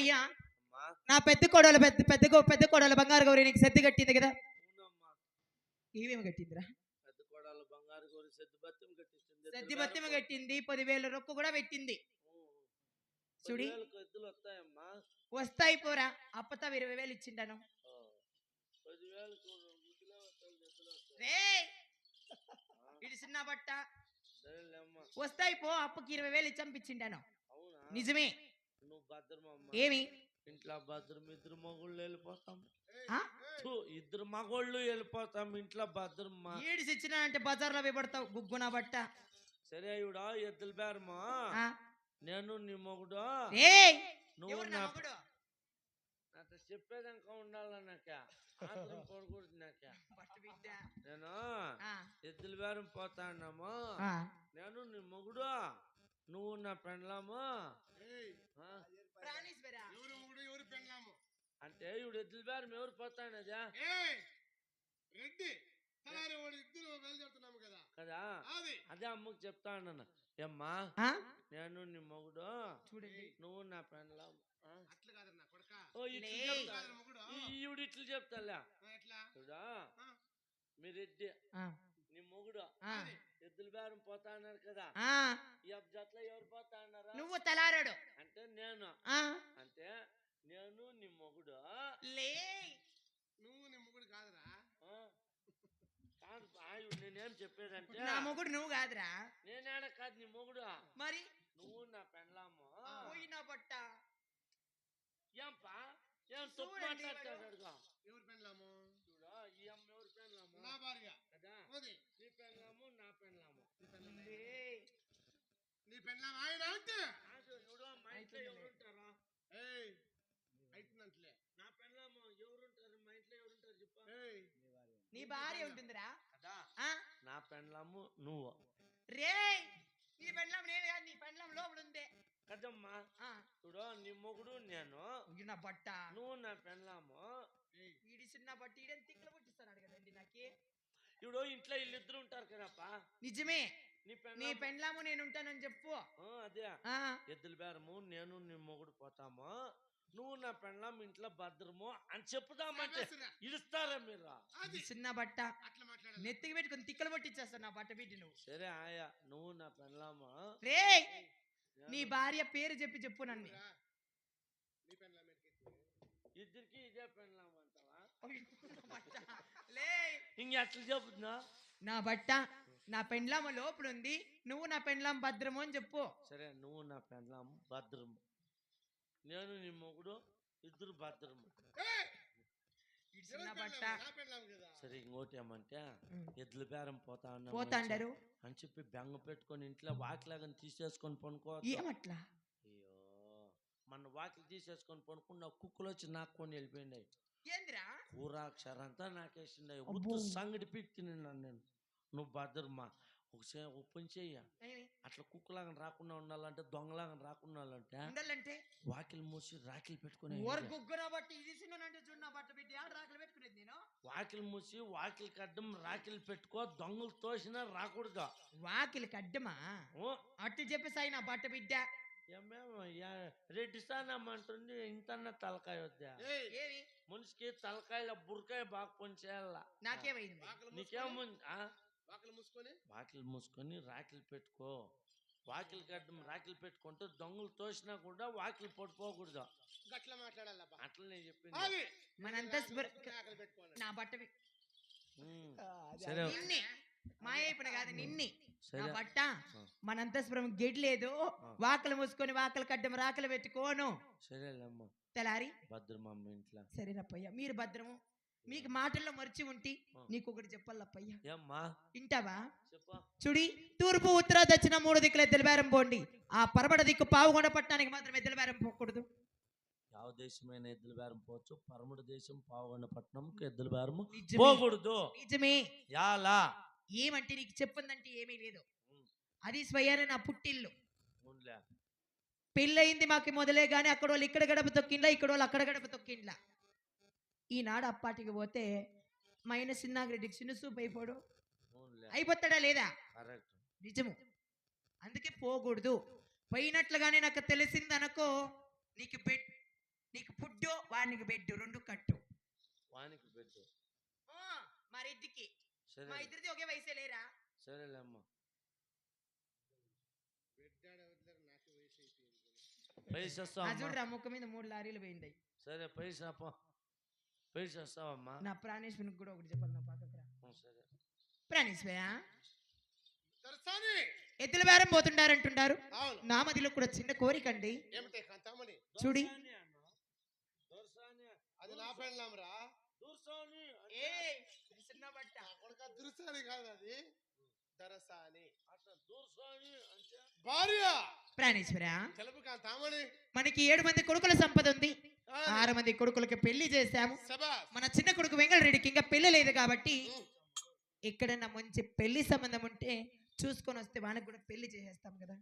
అయ్యా నా పెద్ద కోడలు పెద్ద కోడలు బంగారు గౌరి నీకు సెత్తి కట్టింది కదా. ఏమేమి కట్టిందిరా? పెద్ద కోడలు బంగారు గౌరి సెత్తి బత్తిమ కట్టింది. 10,000 రొక్కు కూడా పెట్టింది. చూడి ఎద్దులు వస్తాయమ్మా. వస్తాయి పోరా. అప్పత 20,000 ఇచ్చిండాను. 10,000 ఇది చిన్న బట్ట వస్తాయి పో. అప్పకి 20,000 ఇచ్చి పంపించిండాను. నిజమే. నువ్వు భద్రమమ్మ. ఏమి ఇంట్లో భద్రం. ఇద్దరు మగోళ్ళు వెళ్ళిపోతాం. ఇద్దరు మగోళ్ళు వెళ్ళిపోతాం ఇంట్లో భద్రమ్మ. ఏడిసి ఇచ్చినా అంటే బజార్లో పడతావు గుగ్గున బట్ట. సరే ఇవిడా ఎద్దులు బేరమ్మా. నేను నీ మొగుడు. నువ్వు నాతో చెప్పేదాక ఉండాలన్నాక పడకూడదు నాక. నేను ఎద్దులు బేరం పోతా అన్నాము. నేను నీ మొగుడు, నువ్వు నా పెండ్లాము. అంటే ఇప్పుడు ఎద్దులు బేరం ఎవరు పోతానదా కదా. అదే అమ్మకు చెప్తా అన్నా. ఏమ్మా నేను నీ మొగుడు, చూడండి నువ్వు నా పెండ్లాము. ఈవిడ ఇట్లు చెప్తాలే. చూడా మీరెడ్డి నీ మొగుడు ఎద్దులు బేరం పోతా అన్నారు కదా. ఈ జట్ల ఎవరు పోతా అన్నారా? నువ్వు తలారాడు అంటే నేను. అంటే నేను నీ మొగుడు. నువ్వు నీ మొగుడు కాదురా. నేనేం చెప్పేదంటే నా మొగుడు నువ్వు కాదురా. నేనేడ కాదు నీ మొగుడు. మరి నువ్వు నా పెండ్లాము. నా బట్ట ఏంపా ఏం తప్పు మాట్లాడతాడు. ఎవరు పెండ్లాము? చూడా ఈ అమ్మ ఎవరు పెండ్లాము? నా భార్య కదా. నీ పెండ్లాము నా పెండ్లాము. నీ పెండ్లాము ఆయన అంటే చూడు మా ఇంట్లో ఎవరుంటారా? అవుతుందంటలే. నా పెండ్లాము ఎవరుంటారు మా ఇంట్లో? ఎవరుంటారు చెప్పా? నీ భార్య ఉంటుందిరా కదా. నా పెండ్లాము నువ్వు. రే నీ పెండ్లాం నేను కాదు. నీ పెండ్లాం లోపల ఉందే కదమ్మా. చూడు నీ మొగుడు నేను. నా బట్ట నువ్వు నా పెండ్లాము. ఈడి చిన్న బట్ట ఈడని తిక్కలు పుట్టిస్తాడు కదండి నాకి. ఇప్పుడు ఇంట్లో వీళ్ళిద్దరు ఉంటారు కదప్పా. నిజమే. నీ పెండ్లాము నేను ఉంటానని చెప్పు. అదే ఎద్దుల బేరము నేను నీ మొగుడు పోతాము. నువ్వు నా పెండ్లాం ఇంట్లో భద్రము అని చెప్పుదామంటే ఇస్తారా మీరు? చిన్న బట్ట నెత్తికి పెట్టుకుని తిక్కలు పట్టించేస్తాను నా బట్ట పెట్టి. నువ్వు సరే ఆయా నువ్వు నా పెండ్లాము. రే నీ భార్య పేరు చెప్పు నన్ను. ఇద్దరికి ఇదే పెండ్లాము అంటావా? ఇంకెట్లా చెబుతున్నా? నా బట్ట నా పెండ్లాము లోపల ఉంది. నువ్వు నా పెండ్లాం భద్రము అని చెప్పు. సరే నువ్వు నా పెండ్లాము భద్రము, నేను నీ మొగుడు ఇద్దరు భద్రము. సరే ఇంకోటి ఏమంటే ఎద్దుల బేరం పోతాండారు అని చెప్పి బెంగ పెట్టుకొని ఇంట్లో వాకిలాగా తీసేసుకొని పనుకో. ఏమట్లా? అయ్యో మన వాకిలు తీసేసుకొని పనుకున్న కుక్కలు వచ్చి నాకుని వెళ్ళిపోయినాయి. ఏందిరా కూరాక్షరంతా నాకేసిండే. ఉత్తు సంగటి పీక్ తిన్నాను నేను. నువ్వు భద్రమా ఒక పని చెయ్య. అట్లా కుక్కలాగా రాకుండా ఉండాలంటే దొంగలాగా రాకుండా ఉండాలంటే వాకిలు మూసి రాకిలు పెట్టుకుని వాకిలు మూసి వాకిలి కడ్డం రాకిలు పెట్టుకో. దొంగలు తోసినా రాకూడదు. వాకిలి కడ్డమా అట్టు చెప్పేసాయి నా బట్ట బిడ్డ. రెడ్డి స్థానమ్మంటుంది ఇంతన్న తలకాయ వద్దా? మనిషికి తలకాయల బురకాయ బాగా పని చేయాల. నాకేమైంది? నీకేముంది? వాకిలు మూసుకొని రాకిలు పెట్టుకో. వాకిలి గడ్డం రాకిలు పెట్టుకుంటే దొంగలు తోసినా కూడా వాకిలు పడిపోకూడదు. అట్లనే చెప్పింది. నా బట్ట సరే మాయైపోయిన కాదు నిన్ని నా బట్ట. మన అంతఃపురం గెడ్ లేదు. వాకలు మూసుకొని వాకలు కడ్డం రాకలు పెట్టుకోను. సరేలేమ్మా తెలారి భద్రమమ్మ ఇంట్లో. సరేనప్పయ్య మీరు భద్రము. మీకు మాటల్లో మర్చి ఉంటి నీకు ఒకటి చెప్పాలప్పయ్యా. ఏమ్మా వింటావా? చెప్పా. చూడి తూర్పు ఉత్తర దక్షిణ 3 దిక్కుల ఎద్దుల బేరం పోండి. ఆ పరమడ దిక్కు పావుగొండ పట్టణానికి మాత్రం ఎద్దుల బేరం పోకూడదు. ಯಾವ ದೇಶమైన ఎద్దుల బేరం పోవచ్చు. పరముడు దేశం పావుగొండ పట్టణంకి ఎద్దుల బేరం పోకూడదు. నిజమే. యాలా ఏమంటే నీకు చెప్పిందంటే ఏమీ లేదు. అది స్వయాన నా పుట్టిల్లు. పెళ్ళయింది మాకు మొదలే గాని అక్కడ వాళ్ళు ఇక్కడ గడప తొక్కిండ్లా, ఇక్కడ వాళ్ళు అక్కడ గడప తొక్కిండ్లా. ఈనాడు అప్పాటికి పోతే మైన సిన్నాగిరెడ్డికి చిన్న సూప్ అయిపోడు. అయిపోతాడా లేదా? నిజము. అందుకే పోకూడదు. పోయినట్లుగానే నాకు తెలిసింది అనుకో నీకు నీకు ఫుడ్ వానికి బెడ్ రెండు కట్టు. వానికి పెట్టు. మరిద్దరికి మా సరే ఇద్దరిది ఒకే వయసే లేరా? సరేలే అమ్మ. బిడ్డాడు వదిలేరు, నాకు వయసు అయిపోయింది. పైసా ఆ వస్తావమ్మా? చూడరా ముక్క మీద 3 లారీలు పోయింది. సరే పైసా పైసా వస్తావమ్మా? నా ప్రాణేశ్వరికి కూడా ఒకటి చెప్పాలి, నా పక్కకు రా. సరే ప్రాణేశ్వర, దర్శని ఎద్దుల బేరం పోతుండారంటుండారు. అవును. నా మదిలో కూడా చిన్న కోరిక అండి. ఏమిటే కాంతామణి? చూడి, అది నా పెళ్ళాం రా. చిన్న బట్ట కొడుక దుర్సాని కాదు, అది దరసాని. భార్య ప్రాణేశ్వర, తెలుపు కాంతామణి. మనకి 7 మంది కొడుకుల సంపద ఉంది. 6 మంది కొడుకులకి పెళ్లి చేశాము. శబాష్. మన చిన్న కొడుకు వెంగళరెడ్డికి ఇంకా పెళ్లి లేదు కాబట్టి ఎక్కడన్నా మంచి పెళ్లి సంబంధం ఉంటే చూసుకొని వస్తే వానికి కూడా పెళ్లి చేసేస్తాం కదా.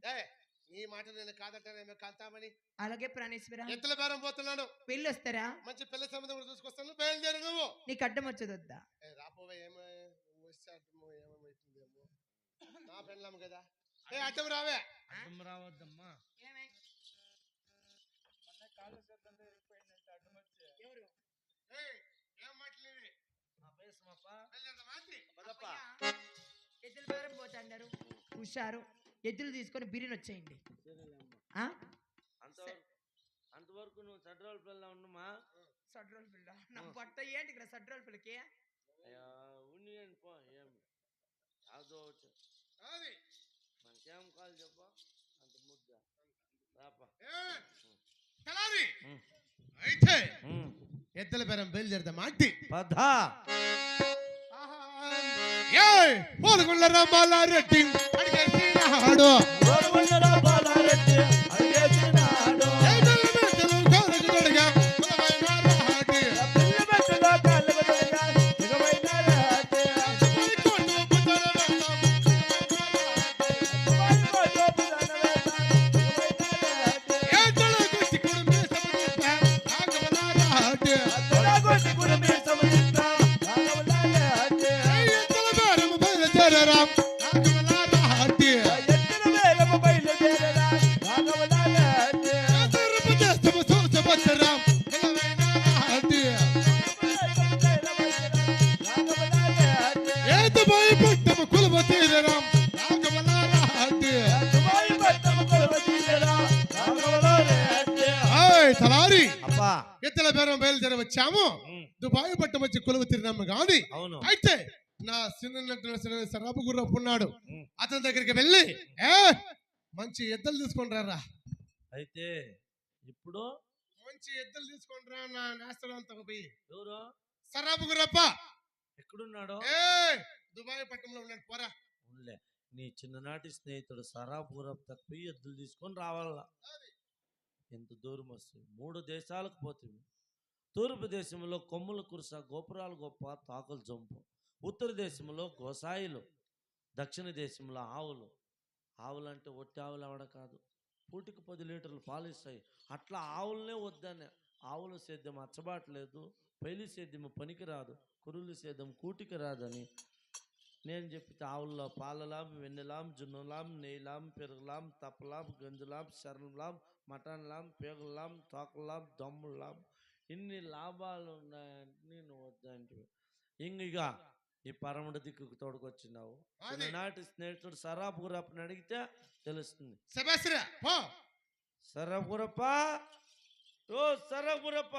ఈ మాట నేను కాదంటానేమో కాంతామణి. అలాగే ప్రాణేశ్వర, ఎత్తుల బేరం పోతున్నాను. పెళ్లి వస్తారా? మంచి పెళ్లి సంబంధం కూడా చూసుకొస్తాను. బయలుదేరు నువ్వు. నీకు అడ్డం వచ్చేదొద్దా? రాపోవే, ఏమవుతుందేమో. నా పెళ్ళాం కదా. అడ్డం రావే. అడ్డం రావద్దమ్మా. ఎవరు? ఏం మాట్లాడి ఎద్దుల బేరం పోతాండారు, హుషారు. ఎద్దులు తీసుకొని బిర్యానీ వచ్చేయండి. ఆ? అంతవరకు నువ్వు సడ్రాల పిల్ల ఉండమా? సడ్రోల్ పిల్ల నా బట్ట ఏంటి ఇక్కడ సడ్రోల్ పిల్లకి? ఉండి పో. ఏమి అదో మనకేం కాదు చెప్ప. అంత ముద్ద రాపా. అయితే ఎద్దుల బేరం బయలుదేరదా మాటి పదా. పోలుగుండ్ల రామారెడ్డి అడిగేసినాడు. ఎత్తుల బేరం బయలుదేరి వచ్చాము. దుబాయ్ పట్టం వచ్చి కొలువు తిరినాము కానీ అయితే నా చిన్న సరాపు గుర్రపు ఉన్నాడు. అతని దగ్గరికి వెళ్ళి మంచి ఎద్దులు తీసుకొని రా. అయితే ఇప్పుడు మంచి ఎద్దులు తీసుకొని రా. నా నేస్తాడు అంత పోయి. ఎవరు? సరాపు గుర్రప్ప. ఎక్కడున్నాడు? దుబాయ్ పట్టణంలో ఉన్నాడు. పోరా. నీ చిన్ననాటి స్నేహితుడు సరాపురం తప్పి ఎద్దులు తీసుకొని రావాల. ఎంత దూరం వస్తుంది? 3 దేశాలకు పోతుంది. తూర్పు దేశంలో కొమ్ముల కురుస, గోపురాలు గొప్ప, తాకులు జంపు. ఉత్తర దేశంలో గోసాయిలు, దక్షిణ దేశంలో ఆవులు. ఆవులు అంటే ఒట్టి ఆవులు అవడ కాదు, పూటికి 10 లీటర్లు పాలు ఇస్తాయి. అట్లా ఆవులనే వద్దనే. ఆవుల సేద్యం అచ్చబాట్లేదు, పెళ్లి సేద్యం పనికి రాదు, కురులు సేద్యం కూటికి రాదని నేను చెప్పితే ఆవుల్లో పాలలాం, వెన్నెలాం, జున్నులాం, నెయ్యిలాం, పెరుగులాం, తప్పలాం, గంజులాం, శరణలాం, మటన్లాం, పేగులాం, తోకలాం, దమ్ములాం, ఇన్ని లాభాలు ఉన్నాయంటే నేను వద్దంటే ఇంగిగా ఈ పరముడి దిక్కుకు తోడుకొచ్చినావు. నాటి స్నేహితుడు సరాపు గురప్పని అడిగితే తెలుస్తుంది. సరాపు గురప్ప, ఓ సరాపు గురప్ప.